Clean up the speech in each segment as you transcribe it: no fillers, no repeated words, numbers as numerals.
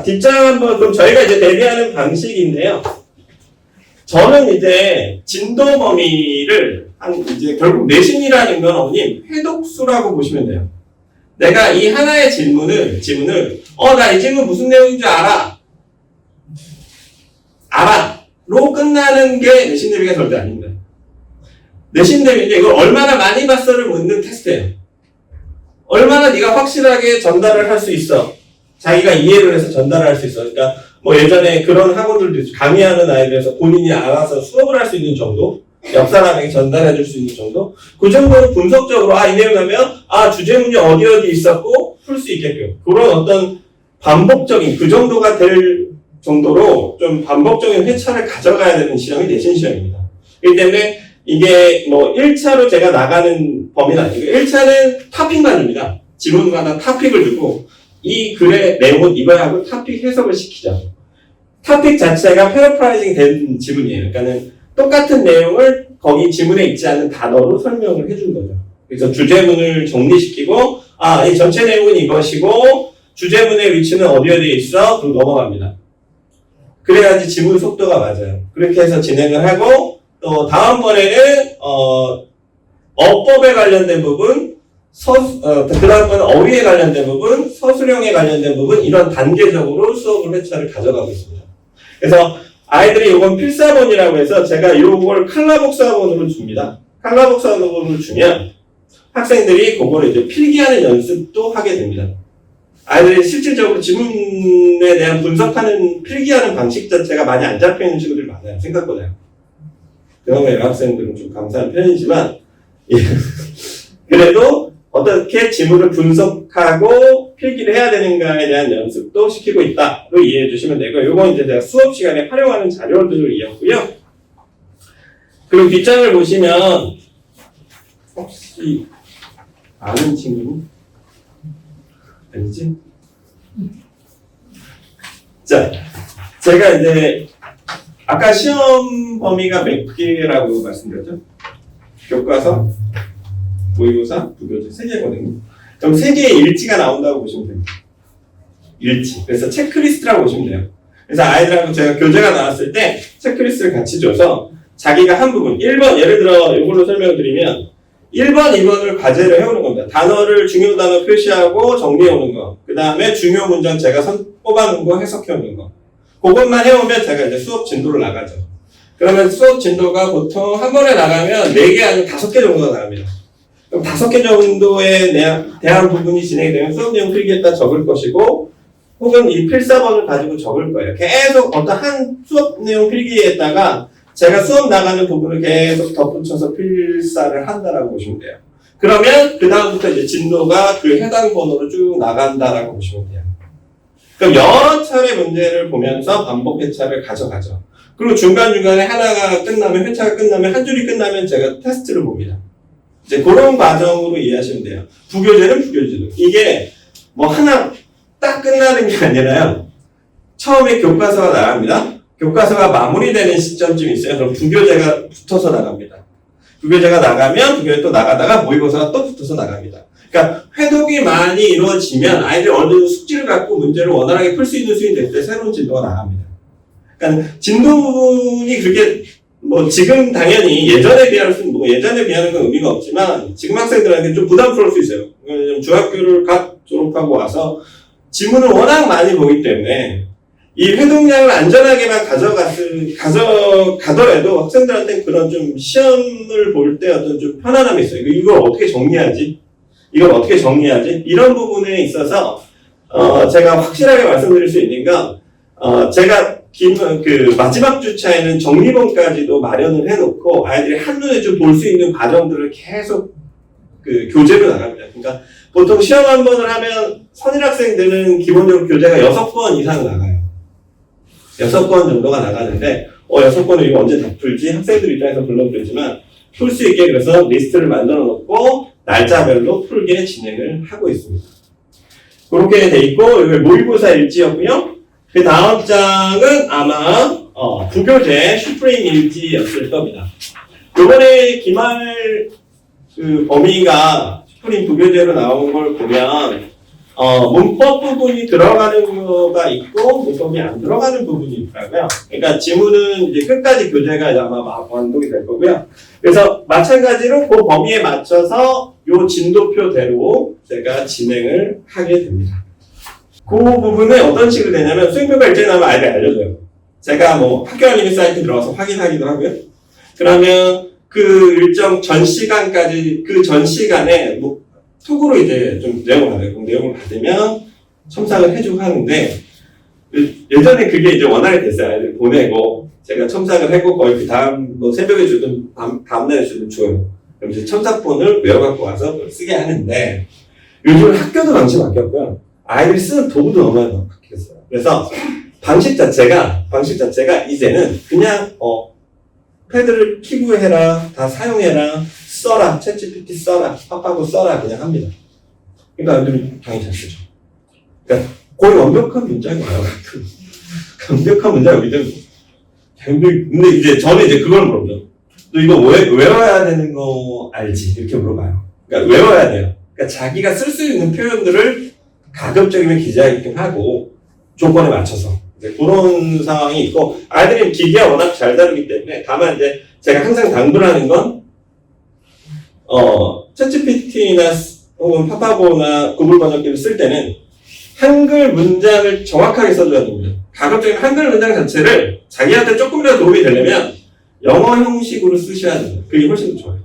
뒷장 한번, 그럼 저희가 이제 대비하는 방식인데요. 저는 이제 진도 범위를 이제 결국 내신이라는 건 어머님 회독수라고 보시면 돼요. 내가 이 하나의 질문을 나 이 질문 무슨 내용인 줄 알아. 로 끝나는 게 내신 대비가 절대 아닙니다. 내신 대비는 이걸 얼마나 많이 봤어를 묻는 테스트예요. 얼마나 네가 확실하게 전달을 할 수 있어. 자기가 이해를 해서 전달을 할 수 있어. 그러니까 뭐 예전에 그런 학원들도 있어. 강의하는 아이들에서 본인이 알아서 수업을 할 수 있는 정도, 옆 사람에게 전달해 줄 수 있는 정도, 그 정도로 분석적으로 이 내용 하면 주제문이 어디 있었고 풀 수 있게끔 그런 어떤 반복적인 그 정도가 될 정도로 좀 반복적인 회차를 가져가야 되는 시험이 내신 시험입니다. 그렇기 때문에 이게 뭐 1차로 제가 나가는 범위는 아니고 1차는 토픽만입니다. 지문마다 토픽을 두고 이 글의 내용은 이거야 하고 토픽 해석을 시키죠. 토픽 자체가 패러프라이징 된 지문이에요. 그러니까는 똑같은 내용을 거기 지문에 있지 않은 단어로 설명을 해준 거죠. 그래서 주제문을 정리시키고 이 전체 내용은 이것이고 주제문의 위치는 어디에 있어? 그럼 넘어갑니다. 그래야지 지문 속도가 맞아요. 그렇게 해서 진행을 하고 또 다음번에는 어법에 관련된 부분, 그 다음번에 어휘에 관련된 부분, 서술형에 관련된 부분 이런 단계적으로 수업을 회차를 가져가고 있습니다. 그래서 아이들이 이건 필사본이라고 해서 제가 이걸 칼라복사본으로 줍니다. 칼라복사본으로 주면 학생들이 그걸 이제 필기하는 연습도 하게 됩니다. 아이들이 실질적으로 지문에 대한 분석하는 필기하는 방식 자체가 많이 안 잡혀있는 친구들이 많아요. 생각보다요. 그러면 여학생들은 좀 감사한 편이지만 그래도 어떻게 지문을 분석하고 필기를 해야 되는가에 대한 연습도 시키고 있다로 이해해 주시면 되고 이건 이제 제가 수업 시간에 활용하는 자료들이었고요. 그리고 뒷장을 보시면 혹시 아는 친구는? 아니지? 자, 제가 이제 아까 시험 범위가 몇 개라고 말씀드렸죠? 교과서, 모의고사, 부교재 3개거든요. 그럼 3개의 일지가 나온다고 보시면 됩니다. 일지. 그래서 체크리스트라고 보시면 돼요. 그래서 아이들하고 제가 교재가 나왔을 때 체크리스트를 같이 줘서 자기가 한 부분, 1번, 예를 들어 이걸로 설명을 드리면 1번, 2번을 과제를 해오는 겁니다. 단어를 중요 단어 표시하고 정리해오는 거. 그 다음에 중요 문장 제가 뽑아놓은 거 해석해오는 거. 그것만 해오면 제가 이제 수업 진도를 나가죠. 그러면 수업 진도가 보통 한 번에 나가면 4개 아니면 5개 정도가 나갑니다. 그럼 5개 정도에 대한 부분이 진행이 되면 수업 내용 필기에다 적을 것이고 혹은 이 필사본을 가지고 적을 거예요. 계속 어떤 한 수업 내용 필기에다가 제가 수업 나가는 부분을 계속 덧붙여서 필사를 한다라고 보시면 돼요. 그러면 그 다음부터 이제 진도가 그 해당 번호로 쭉 나간다라고 보시면 돼요. 그럼 여러 차례 문제를 보면서 반복 회차를 가져가죠. 그리고 중간중간에 하나가 끝나면 회차가 끝나면 한 줄이 끝나면 제가 테스트를 봅니다. 이제 그런 과정으로 이해하시면 돼요. 부교재는 부교재로. 이게 뭐 하나 딱 끝나는 게 아니라요. 처음에 교과서가 나갑니다. 교과서가 마무리되는 시점쯤이 있어요. 그럼 부교재가 붙어서 나갑니다. 부교재가 나가면 부교재 또 나가다가 모의고사가 또 붙어서 나갑니다. 그러니까 회독이 많이 이루어지면 아이들이 어느 정도 숙지를 갖고 문제를 원활하게 풀 수 있는 수준이 될 때 새로운 진도가 나갑니다. 그러니까 진도 부분이 그렇게 뭐 지금 당연히 예전에 비하는 건 의미가 없지만 지금 학생들한테 좀 부담스러울 수 있어요. 왜냐면 중학교를 갓 졸업하고 와서 지문을 워낙 많이 보기 때문에 이 회독량을 안전하게만 가져가더라도 학생들한테 그런 좀 시험을 볼 때 어떤 좀 편안함이 있어요. 이걸 어떻게 정리하지? 이런 부분에 있어서 제가 확실하게 말씀드릴 수 있는 건 제가 마지막 주차에는 정리본까지도 마련을 해놓고 아이들이 한눈에 좀 볼 수 있는 과정들을 계속 교재로 나갑니다. 그러니까 보통 시험 한 번을 하면 선일학생들은 기본적으로 교재가 6권 이상 나가요. 6권 정도가 나가는데 6권을 이거 언제 다 풀지? 학생들 입장에서 물론 그렇지만 풀 수 있게 그래서 리스트를 만들어 놓고 날짜별로 풀게 진행을 하고 있습니다. 그렇게 돼 있고 여기 모의고사 일지였고요. 그 다음 장은 아마 부교재 슈프림 일지였을 겁니다. 이번에 기말 범위가 슈프림 부교재로 나온 걸 보면 문법 부분이 들어가는 거가 있고 문법이 안 들어가는 부분이 있더라고요. 그러니까 지문은 이제 끝까지 교재가 아마 완독이 될 거고요. 그래서 마찬가지로 그 범위에 맞춰서 요 진도표대로 제가 진행을 하게 됩니다. 그 부분은 어떤 식으로 되냐면 수행표가 일정이 나면 아이들 알려줘요. 제가 뭐 학교 알림이 사이트 들어가서 확인하기도 하고요. 그러면 그 일정 전 시간까지 그 전 시간에 뭐 톡으로 이제 좀 내용을 받아요. 그 내용을 받으면 첨삭을 해주고 하는데 예전에 그게 이제 원활히 됐어요. 아이들 보내고 제가 첨삭을 하고 거의 그 다음 뭐 새벽에 주든 다음날에 주든 줘요. 그럼 이제 첨삭본을 외워갖고 와서 쓰게 하는데 요즘 학교도 방식 바뀌었고요. 아이들이 쓰는 도구도 너무 바뀌었어요. 그래서 방식 자체가 이제는 그냥 패드를 키고 해라, 다 사용해라, 써라, 챗GPT 써라, 팝하고 써라 그냥 합니다. 그러니까 아이들이 당연히 잘 쓰죠. 그러니까 거의 완벽한 문장이 와요. 완벽한 문장이 오기 때문에. 근데 이제 저는 이제 그걸 물어보죠. 너 이거 외워야 되는 거 알지? 이렇게 물어봐요. 그러니까 외워야 돼요. 그러니까 자기가 쓸 수 있는 표현들을 가급적이면 기자회견하고 조건에 맞춰서 이제 그런 상황이 있고 아이들이 기계가 워낙 잘 다루기 때문에 다만 이제 제가 항상 당부하는 건 챗GPT나 혹은 파파고나 구글 번역기를 쓸 때는 한글 문장을 정확하게 써줘야 됩니다. 가급적이면 한글 문장 자체를 자기한테 조금이라도 도움이 되려면 영어 형식으로 쓰셔야 됩니다. 그게 훨씬 더 좋아요.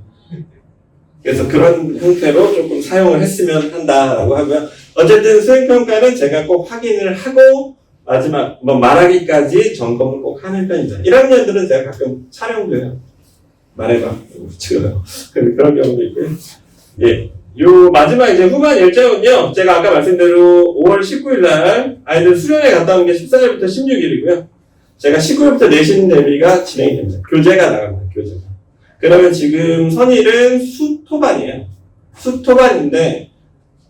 그래서 그런 형태로 조금 사용을 했으면 한다라고 하고요. 어쨌든 수행평가는 제가 꼭 확인을 하고 마지막 말하기까지 점검을 꼭 하는 편입니다. 1학년들은 제가 가끔 촬영도 해요. 말해봐. 찍어요. 그런 경우도 있고요. 예. 요 마지막 이제 후반 일정은요. 제가 아까 말씀대로 5월 19일 날 아이들 수련회 갔다 온 게 14일부터 16일이고요. 제가 19일부터 내신 대비가 진행이 됩니다. 교재가 나갑니다. 교재가. 그러면 지금 선일은 수토반이에요. 수토반인데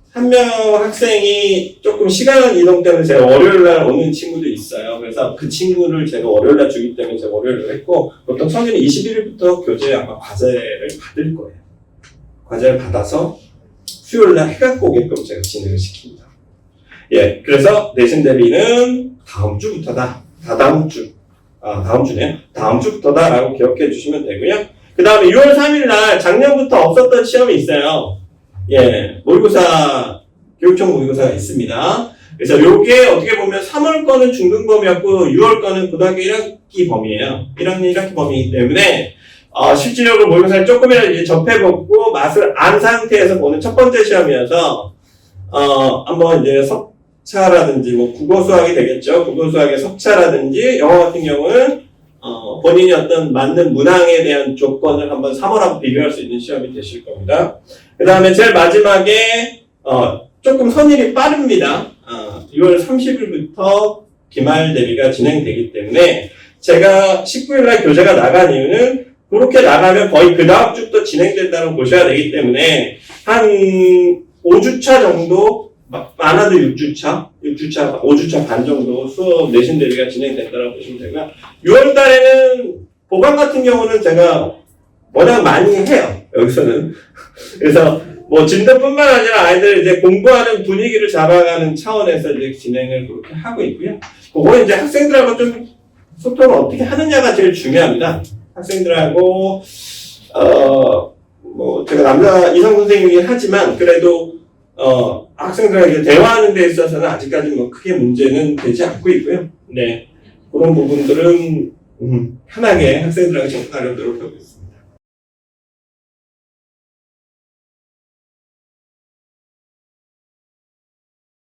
한 명 학생이 조금 시간 이동 때문에 제가 월요일날 오는 친구도 있어요. 그래서 그 친구를 제가 월요일날 주기 때문에 제가 월요일날 했고 보통 선일은 21일부터 교재 아마 과제를 받을 거예요. 과제를 받아서 수요일날 해가 오게끔 제가 진행을 시킵니다. 예, 그래서 내신 대비는 다음 주부터다. 다음 주네요. 다음 주부터다라고 기억해 주시면 되고요. 그 다음에 6월 3일 날 작년부터 없었던 시험이 있어요. 예, 모의고사, 교육청 모의고사가 있습니다. 그래서 요게 어떻게 보면 3월 거는 중등 범위였고 6월 거는 고등학교 1학기 범위예요. 1학년 1학기 범위이기 때문에 실질적으로 모의고사를 조금이라도 이제 접해보고 맛을 안 상태에서 보는 첫 번째 시험이어서 한번 이제 석차라든지 뭐 국어 수학이 되겠죠. 국어 수학의 석차라든지 영어 같은 경우는 본인이 어떤 맞는 문항에 대한 조건을 한번 3월하고 비교할 수 있는 시험이 되실 겁니다. 그 다음에 제일 마지막에 조금 선일이 빠릅니다. 6월 30일부터 기말 대비가 진행되기 때문에 제가 19일날 교재가 나간 이유는 그렇게 나가면 거의 그 다음 주부터 진행된다고 보셔야 되기 때문에 한 5주차 정도 많아도 6주차, 5주차 반 정도 수업 내신 대비가 진행된다고 보시면 되고요. 6월 달에는 보강 같은 경우는 제가 워낙 많이 해요. 여기서는. 그래서 뭐 진도뿐만 아니라 아이들 이제 공부하는 분위기를 잡아가는 차원에서 이제 진행을 그렇게 하고 있고요. 그거는 이제 학생들하고 좀 소통을 어떻게 하느냐가 제일 중요합니다. 학생들하고 뭐 제가 이성 선생님이긴 하지만 그래도 학생들에게 대화하는 데 있어서는 아직까지 뭐 크게 문제는 되지 않고 있고요. 네. 그런 부분들은 편하게 학생들하고 접근하려고 노력하고 있습니다.